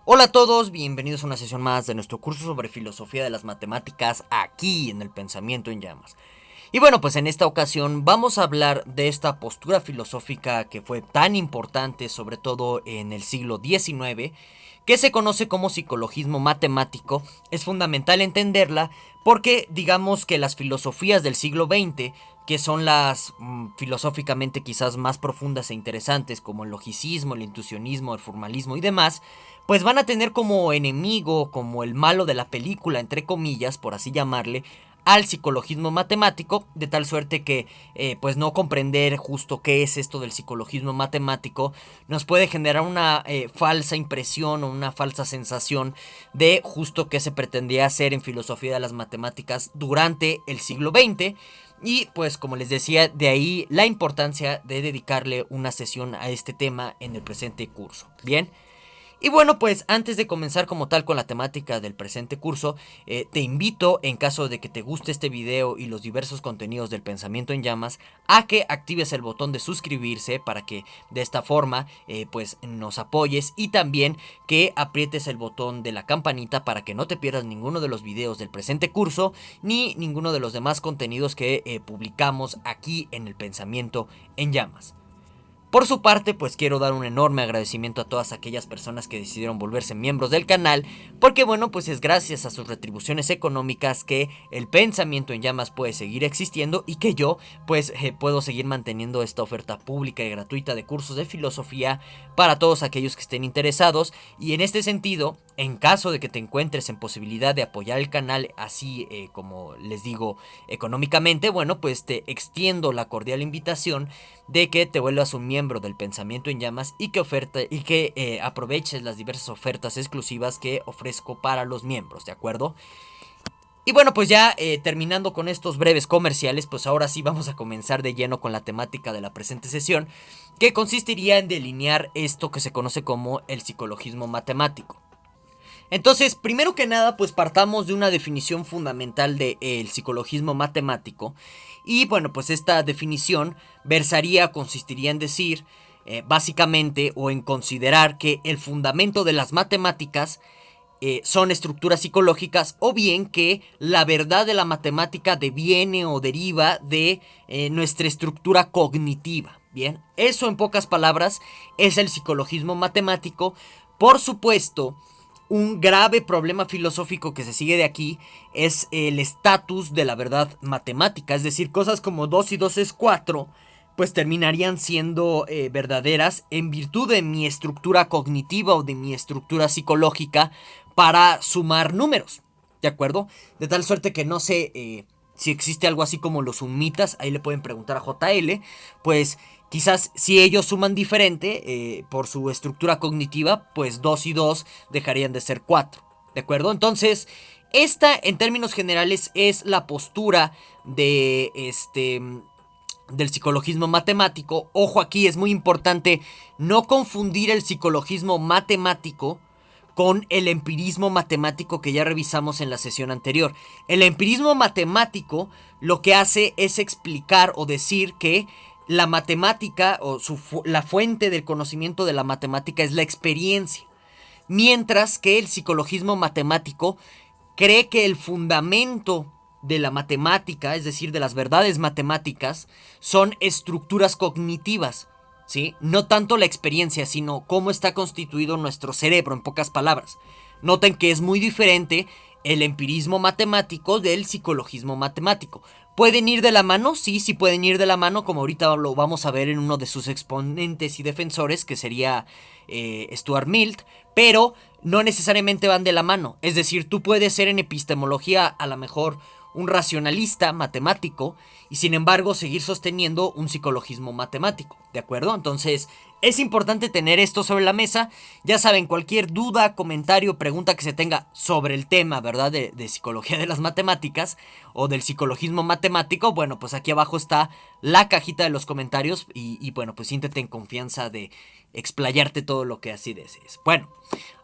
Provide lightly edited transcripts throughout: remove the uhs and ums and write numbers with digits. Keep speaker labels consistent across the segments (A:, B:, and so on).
A: Hola a todos, bienvenidos a una sesión más de nuestro curso sobre filosofía de las matemáticas aquí en el Pensamiento en Llamas. Y bueno, pues en esta ocasión vamos a hablar de esta postura filosófica que fue tan importante, sobre todo en el siglo XIX, que se conoce como psicologismo matemático. Es fundamental entenderla porque digamos que las filosofías del siglo XX, que son las filosóficamente quizás más profundas e interesantes, como el logicismo, el intuicionismo, el formalismo y demás, pues van a tener como enemigo, como el malo de la película, entre comillas, por así llamarle, al psicologismo matemático, de tal suerte que pues no comprender justo qué es esto del psicologismo matemático nos puede generar una falsa impresión o una falsa sensación de justo qué se pretendía hacer en filosofía de las matemáticas durante el siglo XX. Y pues como les decía, de ahí la importancia de dedicarle una sesión a este tema en el presente curso. Bien. Y bueno, pues antes de comenzar como tal con la temática del presente curso, te invito, en caso de que te guste este video y los diversos contenidos del Pensamiento en Llamas, a que actives el botón de suscribirse para que de esta forma pues nos apoyes, y también que aprietes el botón de la campanita para que no te pierdas ninguno de los videos del presente curso ni ninguno de los demás contenidos que publicamos aquí en el Pensamiento en Llamas. Por su parte, pues quiero dar un enorme agradecimiento a todas aquellas personas que decidieron volverse miembros del canal, porque bueno, pues es gracias a sus retribuciones económicas que el Pensamiento en Llamas puede seguir existiendo y que yo pues puedo seguir manteniendo esta oferta pública y gratuita de cursos de filosofía para todos aquellos que estén interesados. Y en este sentido, en caso de que te encuentres en posibilidad de apoyar el canal así como les digo económicamente, bueno, pues te extiendo la cordial invitación de que te vuelvas un miembro del Pensamiento en Llamas y que aproveches las diversas ofertas exclusivas que ofrezco para los miembros, ¿de acuerdo? Y bueno, pues ya terminando con estos breves comerciales, pues ahora sí vamos a comenzar de lleno con la temática de la presente sesión, que consistiría en delinear esto que se conoce como el psicologismo matemático. Entonces, primero que nada, pues partamos de una definición fundamental del psicologismo matemático. Y bueno, pues esta definición consistiría en decir, básicamente, o en considerar que el fundamento de las matemáticas son estructuras psicológicas, o bien que la verdad de la matemática deviene o deriva de nuestra estructura cognitiva. Bien, eso en pocas palabras es el psicologismo matemático. Por supuesto, un grave problema filosófico que se sigue de aquí es el estatus de la verdad matemática, es decir, cosas como 2 y 2 es 4, pues terminarían siendo verdaderas en virtud de mi estructura cognitiva o de mi estructura psicológica para sumar números, ¿de acuerdo? De tal suerte que no sé si existe algo así como los sumitas, ahí le pueden preguntar a JL, pues quizás si ellos suman diferente por su estructura cognitiva, pues 2 y 2 dejarían de ser 4, ¿de acuerdo? Entonces, esta en términos generales es la postura de del psicologismo matemático. Ojo, aquí es muy importante no confundir el psicologismo matemático con el empirismo matemático que ya revisamos en la sesión anterior. El empirismo matemático lo que hace es explicar o decir que la matemática o la fuente del conocimiento de la matemática es la experiencia, mientras que el psicologismo matemático cree que el fundamento de la matemática, es decir, de las verdades matemáticas, son estructuras cognitivas, ¿sí? No tanto la experiencia, sino cómo está constituido nuestro cerebro, en pocas palabras. Noten que es muy diferente el empirismo matemático del psicologismo matemático. ¿Pueden ir de la mano? Sí, sí pueden ir de la mano, como ahorita lo vamos a ver en uno de sus exponentes y defensores, que sería Stuart Mill, pero no necesariamente van de la mano. Es decir, tú puedes ser en epistemología a lo mejor un racionalista matemático y sin embargo seguir sosteniendo un psicologismo matemático, ¿de acuerdo? Entonces es importante tener esto sobre la mesa. Ya saben, cualquier duda, comentario, pregunta que se tenga sobre el tema, ¿verdad? De psicología de las matemáticas o del psicologismo matemático, bueno, pues aquí abajo está la cajita de los comentarios y bueno, pues siéntete en confianza de explayarte todo lo que así desees. Bueno,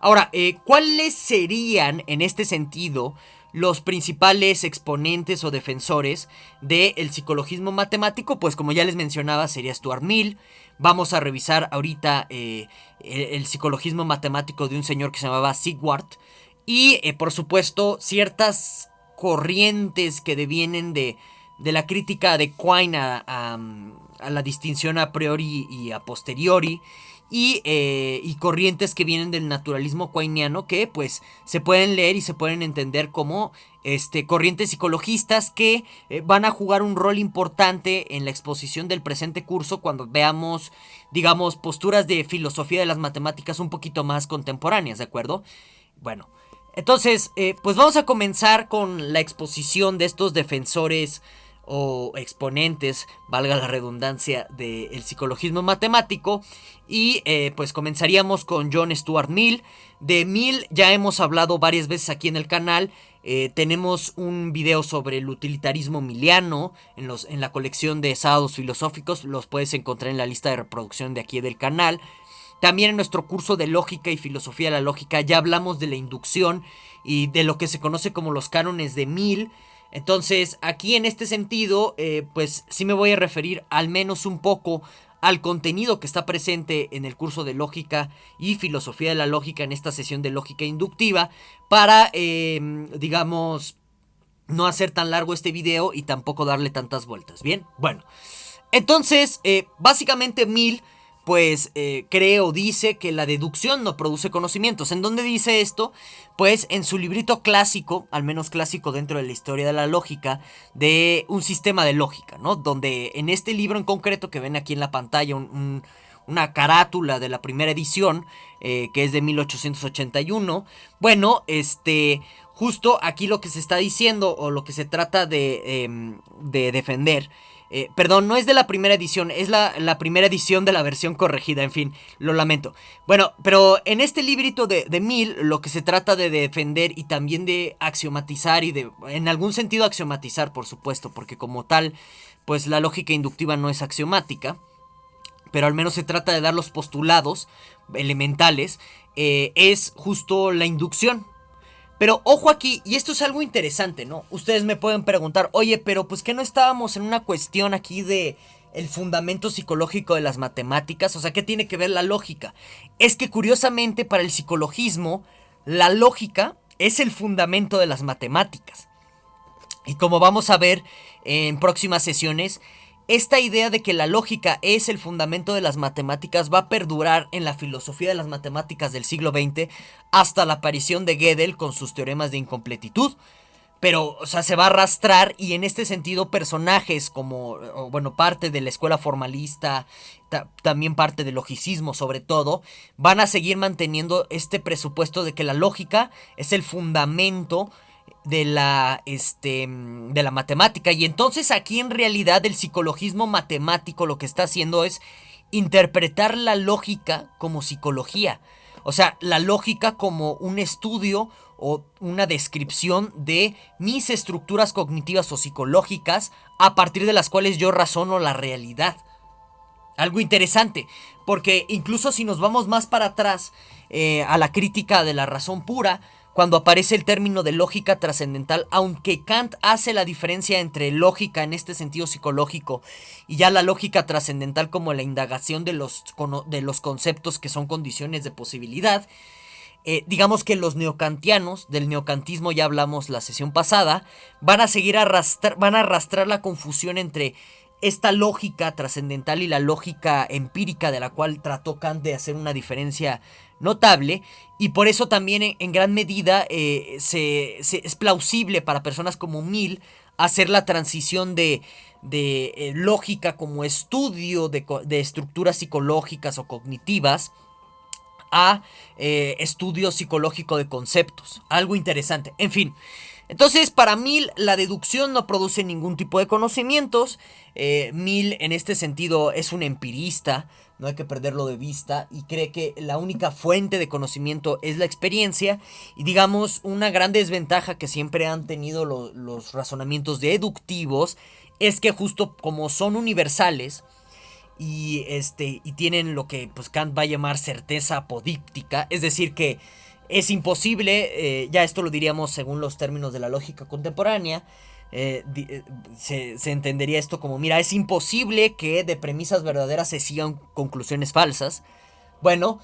A: ahora, ¿cuáles serían en este sentido los principales exponentes o defensores del psicologismo matemático, pues como ya les mencionaba, sería Stuart Mill. Vamos a revisar ahorita el psicologismo matemático de un señor que se llamaba Sigwart. Y por supuesto ciertas corrientes que devienen de la crítica de Quine a la distinción a priori y a posteriori. Y corrientes que vienen del naturalismo quiniano, que pues se pueden leer y se pueden entender como corrientes psicologistas que van a jugar un rol importante en la exposición del presente curso cuando veamos, digamos, posturas de filosofía de las matemáticas un poquito más contemporáneas, ¿de acuerdo? Bueno, entonces, pues vamos a comenzar con la exposición de estos defensores o exponentes, valga la redundancia, del psicologismo matemático. Y pues comenzaríamos con John Stuart Mill. De Mill ya hemos hablado varias veces aquí en el canal. Tenemos un video sobre el utilitarismo miliano en la colección de sábados filosóficos. Los puedes encontrar en la lista de reproducción de aquí del canal. También en nuestro curso de lógica y filosofía de la lógica ya hablamos de la inducción y de lo que se conoce como los cánones de Mill. Entonces, aquí en este sentido, pues sí me voy a referir al menos un poco al contenido que está presente en el curso de lógica y filosofía de la lógica en esta sesión de lógica inductiva para, digamos, no hacer tan largo este video y tampoco darle tantas vueltas. Bien, bueno, entonces, básicamente Mill pues cree o dice que la deducción no produce conocimientos. ¿En dónde dice esto? Pues en su librito clásico, al menos clásico dentro de la historia de la lógica, de un sistema de lógica, ¿no? Donde en este libro en concreto que ven aquí en la pantalla, una carátula de la primera edición, que es de 1881, bueno, justo aquí lo que se está diciendo o lo que se trata de defender. Perdón, no es de la primera edición, es la primera edición de la versión corregida, en fin, lo lamento. Bueno, pero en este librito de Mill, lo que se trata de defender y también de axiomatizar y de, en algún sentido axiomatizar, por supuesto, porque como tal, pues la lógica inductiva no es axiomática, pero al menos se trata de dar los postulados elementales, es justo la inducción. Pero ojo aquí, y esto es algo interesante, ¿no? Ustedes me pueden preguntar, oye, pero pues que no estábamos en una cuestión aquí de el fundamento psicológico de las matemáticas, o sea, ¿qué tiene que ver la lógica? Es que curiosamente para el psicologismo, la lógica es el fundamento de las matemáticas. Y como vamos a ver en próximas sesiones, esta idea de que la lógica es el fundamento de las matemáticas va a perdurar en la filosofía de las matemáticas del siglo XX hasta la aparición de Gödel con sus teoremas de incompletitud. Pero, o sea, se va a arrastrar y en este sentido personajes como, bueno, parte de la escuela formalista, también parte del logicismo sobre todo, van a seguir manteniendo este presupuesto de que la lógica es el fundamento de la matemática. Y entonces aquí en realidad el psicologismo matemático lo que está haciendo es interpretar la lógica como psicología. O sea, la lógica como un estudio o una descripción de mis estructuras cognitivas o psicológicas a partir de las cuales yo razono la realidad. Algo interesante, porque incluso si nos vamos más para atrás a la crítica de la razón pura, cuando aparece el término de lógica trascendental, aunque Kant hace la diferencia entre lógica en este sentido psicológico y ya la lógica trascendental como la indagación de los conceptos que son condiciones de posibilidad, digamos que los neokantianos, del neokantismo ya hablamos la sesión pasada, van a arrastrar la confusión entre esta lógica trascendental y la lógica empírica de la cual trató Kant de hacer una diferencia notable, y por eso también en gran medida es plausible para personas como Mill hacer la transición de lógica como estudio de estructuras psicológicas o cognitivas a estudio psicológico de conceptos. Algo interesante. En fin. Entonces, para Mill, la deducción no produce ningún tipo de conocimientos. Mill, en este sentido, es un empirista, no hay que perderlo de vista, y cree que la única fuente de conocimiento es la experiencia. Y digamos, una gran desventaja que siempre han tenido los razonamientos deductivos es que justo como son universales, y tienen lo que pues Kant va a llamar certeza apodíptica, es decir que Es imposible, ya esto lo diríamos según los términos de la lógica contemporánea, se entendería esto como, mira, es imposible que de premisas verdaderas se sigan conclusiones falsas. Bueno,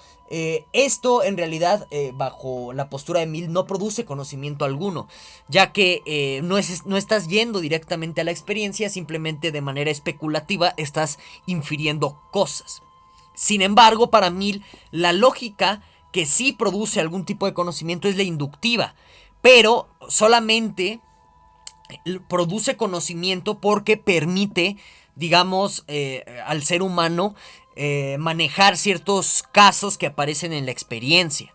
A: esto en realidad, bajo la postura de Mill, no produce conocimiento alguno, ya que no estás yendo directamente a la experiencia, simplemente de manera especulativa estás infiriendo cosas. Sin embargo, para Mill, la lógica que sí produce algún tipo de conocimiento es la inductiva, pero solamente produce conocimiento porque permite, digamos, al ser humano manejar ciertos casos que aparecen en la experiencia.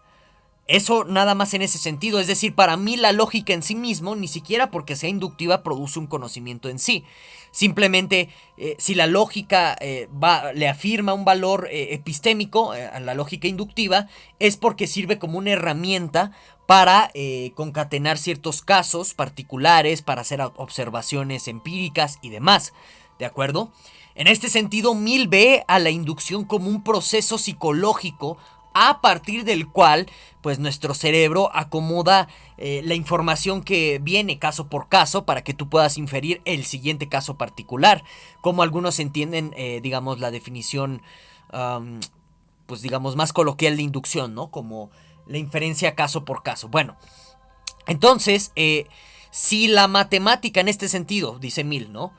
A: Eso nada más en ese sentido, es decir, para mí la lógica en sí mismo, ni siquiera porque sea inductiva, produce un conocimiento en sí. Simplemente, si la lógica le afirma un valor epistémico a la lógica inductiva, es porque sirve como una herramienta para concatenar ciertos casos particulares, para hacer observaciones empíricas y demás. ¿De acuerdo? En este sentido, Mill ve a la inducción como un proceso psicológico a partir del cual pues nuestro cerebro acomoda la información que viene caso por caso para que tú puedas inferir el siguiente caso particular, como algunos entienden, digamos, la definición pues digamos más coloquial de inducción, ¿no? Como la inferencia caso por caso. Bueno, entonces si la matemática en este sentido, dice Mill, ¿no?,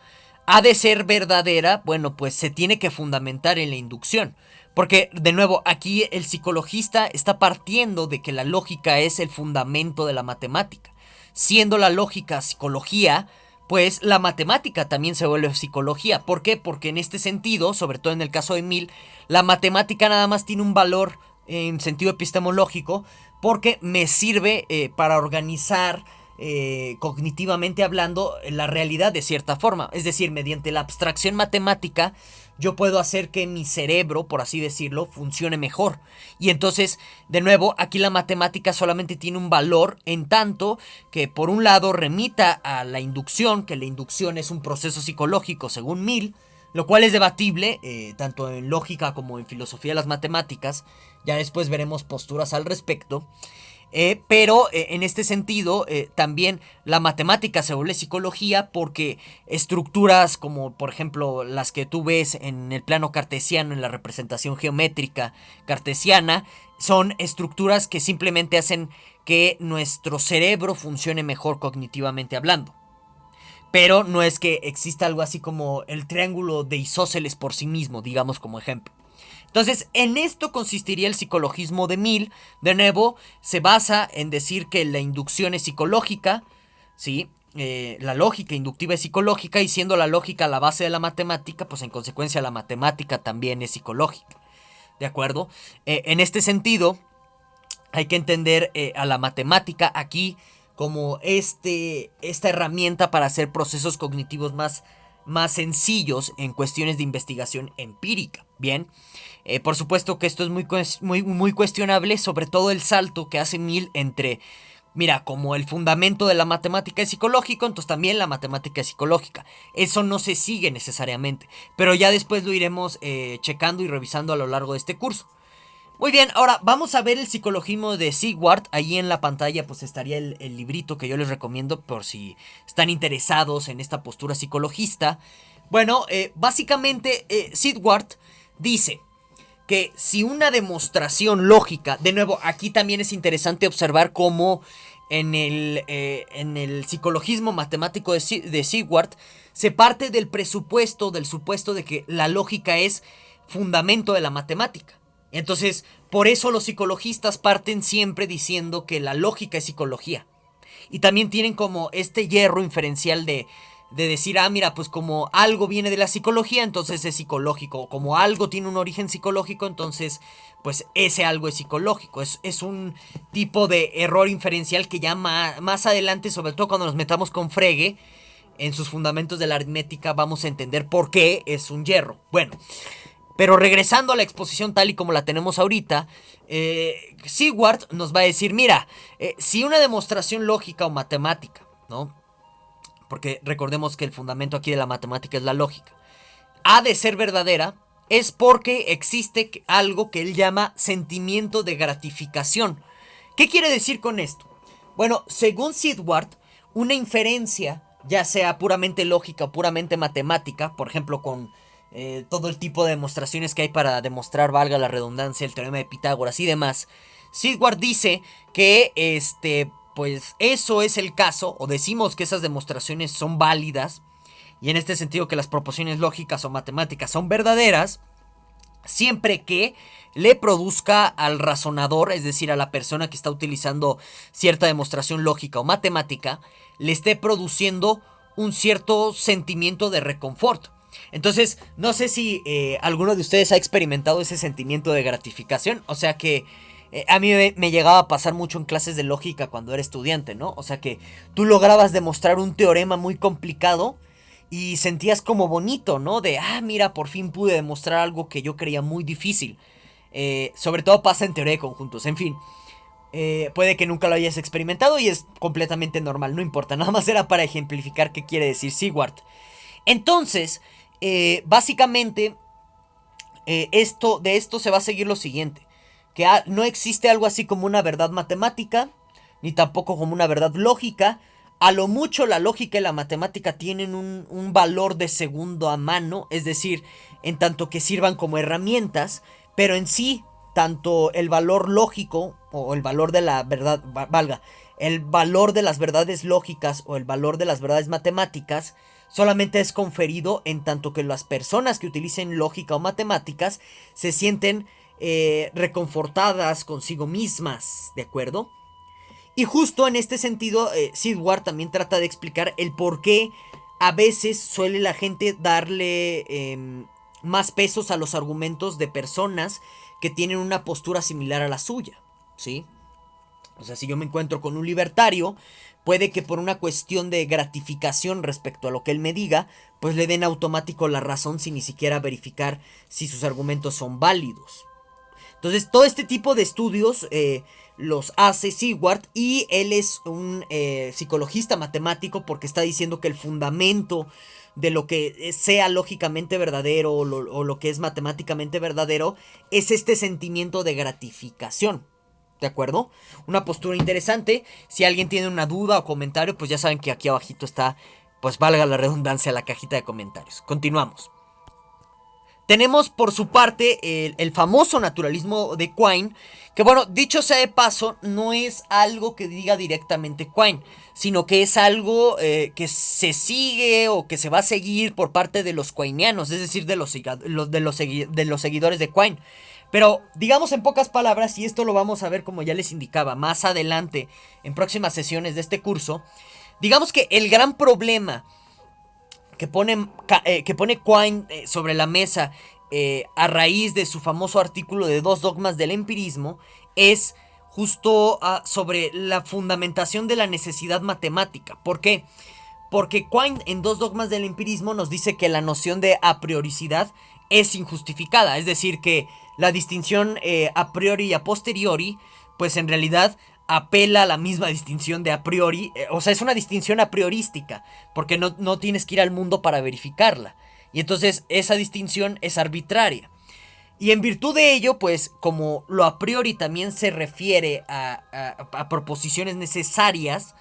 A: ha de ser verdadera, bueno, pues se tiene que fundamentar en la inducción. Porque, de nuevo, aquí el psicologista está partiendo de que la lógica es el fundamento de la matemática. Siendo la lógica psicología, pues la matemática también se vuelve psicología. ¿Por qué? Porque en este sentido, sobre todo en el caso de Mill, la matemática nada más tiene un valor en sentido epistemológico porque me sirve para organizar cognitivamente hablando la realidad de cierta forma. Es decir, mediante la abstracción matemática yo puedo hacer que mi cerebro, por así decirlo, funcione mejor. Y entonces, de nuevo, aquí la matemática solamente tiene un valor en tanto que por un lado remita a la inducción, que la inducción es un proceso psicológico según Mill, lo cual es debatible, tanto en lógica como en filosofía de las matemáticas. Ya después veremos posturas al respecto. Pero en este sentido también la matemática se vuelve psicología porque estructuras como por ejemplo las que tú ves en el plano cartesiano, en la representación geométrica cartesiana, son estructuras que simplemente hacen que nuestro cerebro funcione mejor cognitivamente hablando. Pero no es que exista algo así como el triángulo de isósceles por sí mismo, digamos como ejemplo. Entonces, en esto consistiría el psicologismo de Mill. De nuevo, se basa en decir que la inducción es psicológica, ¿sí? La lógica inductiva es psicológica y siendo la lógica la base de la matemática, pues en consecuencia la matemática también es psicológica, ¿de acuerdo? En este sentido, hay que entender a la matemática aquí como esta herramienta para hacer procesos cognitivos más sencillos en cuestiones de investigación empírica. Bien, por supuesto que esto es muy cuestionable, sobre todo el salto que hace Mill entre, mira, como el fundamento de la matemática es psicológico, entonces también la matemática es psicológica. Eso no se sigue necesariamente, pero ya después lo iremos checando y revisando a lo largo de este curso. Muy bien, ahora vamos a ver el psicologismo de Sigwart. Ahí en la pantalla pues estaría el librito que yo les recomiendo por si están interesados en esta postura psicologista. Bueno, básicamente Sigwart dice que si una demostración lógica, de nuevo aquí también es interesante observar cómo en el psicologismo matemático de Sigwart se parte del supuesto de que la lógica es fundamento de la matemática. Entonces, por eso los psicologistas parten siempre diciendo que la lógica es psicología. Y también tienen como este hierro inferencial de decir, mira, pues como algo viene de la psicología, entonces es psicológico. Como algo tiene un origen psicológico, entonces, pues ese algo es psicológico. Es un tipo de error inferencial que ya más adelante, sobre todo cuando nos metamos con Frege, en sus fundamentos de la aritmética, vamos a entender por qué es un hierro. Bueno, pero regresando a la exposición tal y como la tenemos ahorita, Sigwart nos va a decir, mira, si una demostración lógica o matemática, ¿no? Porque recordemos que el fundamento aquí de la matemática es la lógica, ha de ser verdadera, es porque existe algo que él llama sentimiento de gratificación. ¿Qué quiere decir con esto? Bueno, según Sidward, una inferencia, ya sea puramente lógica o puramente matemática, por ejemplo con todo el tipo de demostraciones que hay para demostrar, valga la redundancia, el teorema de Pitágoras y demás, Sidward dice que pues eso es el caso, o decimos que esas demostraciones son válidas, y en este sentido que las proposiciones lógicas o matemáticas son verdaderas, siempre que le produzca al razonador, es decir, a la persona que está utilizando cierta demostración lógica o matemática, le esté produciendo un cierto sentimiento de reconfort. Entonces, no sé si alguno de ustedes ha experimentado ese sentimiento de gratificación. O sea que a mí me llegaba a pasar mucho en clases de lógica cuando era estudiante, ¿no? O sea que tú lograbas demostrar un teorema muy complicado y sentías como bonito, ¿no? De, mira, por fin pude demostrar algo que yo creía muy difícil. Sobre todo pasa en teoría de conjuntos, en fin. Puede que nunca lo hayas experimentado y es completamente normal, no importa. Nada más era para ejemplificar qué quiere decir Sidward. Entonces, básicamente, de esto se va a seguir lo siguiente. Que no existe algo así como una verdad matemática, ni tampoco como una verdad lógica. A lo mucho la lógica y la matemática tienen un valor de segundo a mano, es decir, en tanto que sirvan como herramientas, pero en sí, tanto el valor lógico o el valor de la verdad, el valor de las verdades lógicas o el valor de las verdades matemáticas solamente es conferido en tanto que las personas que utilicen lógica o matemáticas se sienten reconfortadas consigo mismas, ¿de acuerdo? Y justo en este sentido, Sidward también trata de explicar el por qué a veces suele la gente darle más pesos a los argumentos de personas que tienen una postura similar a la suya, ¿sí? O sea, si yo me encuentro con un libertario, puede que por una cuestión de gratificación respecto a lo que él me diga, pues le den automático la razón sin ni siquiera verificar si sus argumentos son válidos. Entonces, todo este tipo de estudios los hace Sidward y él es un psicologista matemático porque está diciendo que el fundamento de lo que sea lógicamente verdadero o lo que es matemáticamente verdadero es este sentimiento de gratificación. ¿De acuerdo? Una postura interesante. Si alguien tiene una duda o comentario, pues ya saben que aquí abajito está, pues valga la redundancia, la cajita de comentarios. Continuamos. Tenemos por su parte el famoso naturalismo de Quine, que bueno, dicho sea de paso, no es algo que diga directamente Quine, sino que es algo que se sigue o que se va a seguir por parte de los quineanos, es decir, de los seguidores de Quine. Pero digamos en pocas palabras, y esto lo vamos a ver como ya les indicaba más adelante en próximas sesiones de este curso, digamos que el gran problema que pone Quine sobre la mesa a raíz de su famoso artículo de 2 dogmas del empirismo es justo sobre la fundamentación de la necesidad matemática. ¿Por qué? Porque Quine en 2 dogmas del empirismo nos dice que la noción de a prioricidad es injustificada, es decir, que la distinción a priori y a posteriori, pues en realidad apela a la misma distinción de a priori, o sea, es una distinción a priorística, porque no tienes que ir al mundo para verificarla, y entonces esa distinción es arbitraria. Y en virtud de ello, pues como lo a priori también se refiere a proposiciones necesarias,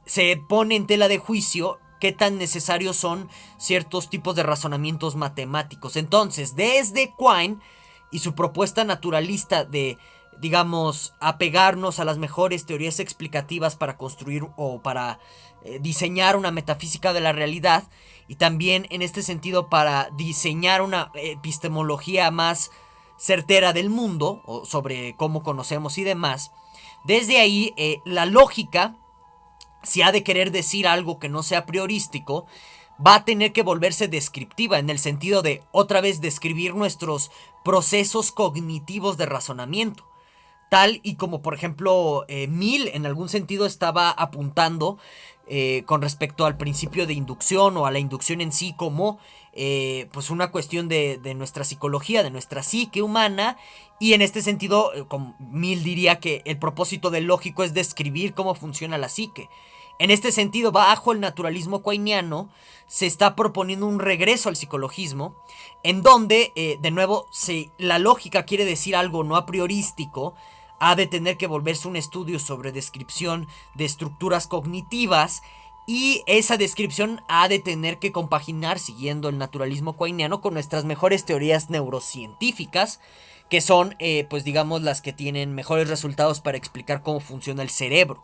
A: se pone en tela de juicio qué tan necesarios son ciertos tipos de razonamientos matemáticos. Entonces, desde Quine y su propuesta naturalista de, digamos, apegarnos a las mejores teorías explicativas para construir o para diseñar una metafísica de la realidad, y también en este sentido para diseñar una epistemología más certera del mundo, o sobre cómo conocemos y demás, desde ahí la lógica, si ha de querer decir algo que no sea priorístico, va a tener que volverse descriptiva, en el sentido de, otra vez, describir nuestros procesos cognitivos de razonamiento. Tal y como, por ejemplo, Mill en algún sentido estaba apuntando con respecto al principio de inducción o a la inducción en sí como pues una cuestión de nuestra psicología, de nuestra psique humana. Y en este sentido, como Mill diría que el propósito del lógico es describir cómo funciona la psique. En este sentido, bajo el naturalismo quiniano, se está proponiendo un regreso al psicologismo, en donde, de nuevo, si la lógica quiere decir algo no a priorístico, ha de tener que volverse un estudio sobre descripción de estructuras cognitivas, y esa descripción ha de tener que compaginar, siguiendo el naturalismo quiniano, con nuestras mejores teorías neurocientíficas, que son, pues digamos, las que tienen mejores resultados para explicar cómo funciona el cerebro.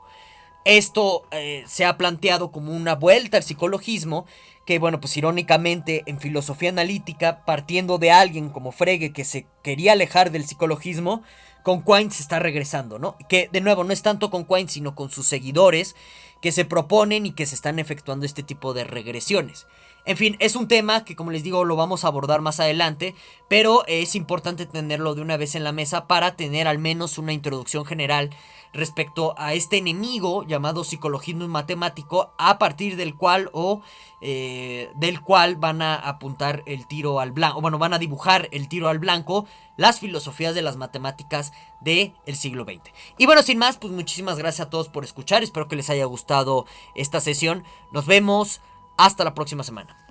A: Esto se ha planteado como una vuelta al psicologismo, que bueno, pues irónicamente en filosofía analítica, partiendo de alguien como Frege que se quería alejar del psicologismo, con Quine se está regresando, ¿no? Que de nuevo no es tanto con Quine, sino con sus seguidores, que se proponen y que se están efectuando este tipo de regresiones. En fin, es un tema que, como les digo, lo vamos a abordar más adelante, pero es importante tenerlo de una vez en la mesa para tener al menos una introducción general respecto a este enemigo llamado psicologismo matemático, a partir del cual del cual van a apuntar el tiro al blanco, bueno, van a dibujar el tiro al blanco las filosofías de las matemáticas del siglo XX. Y bueno, sin más, pues muchísimas gracias a todos por escuchar, espero que les haya gustado esta sesión, nos vemos hasta la próxima semana.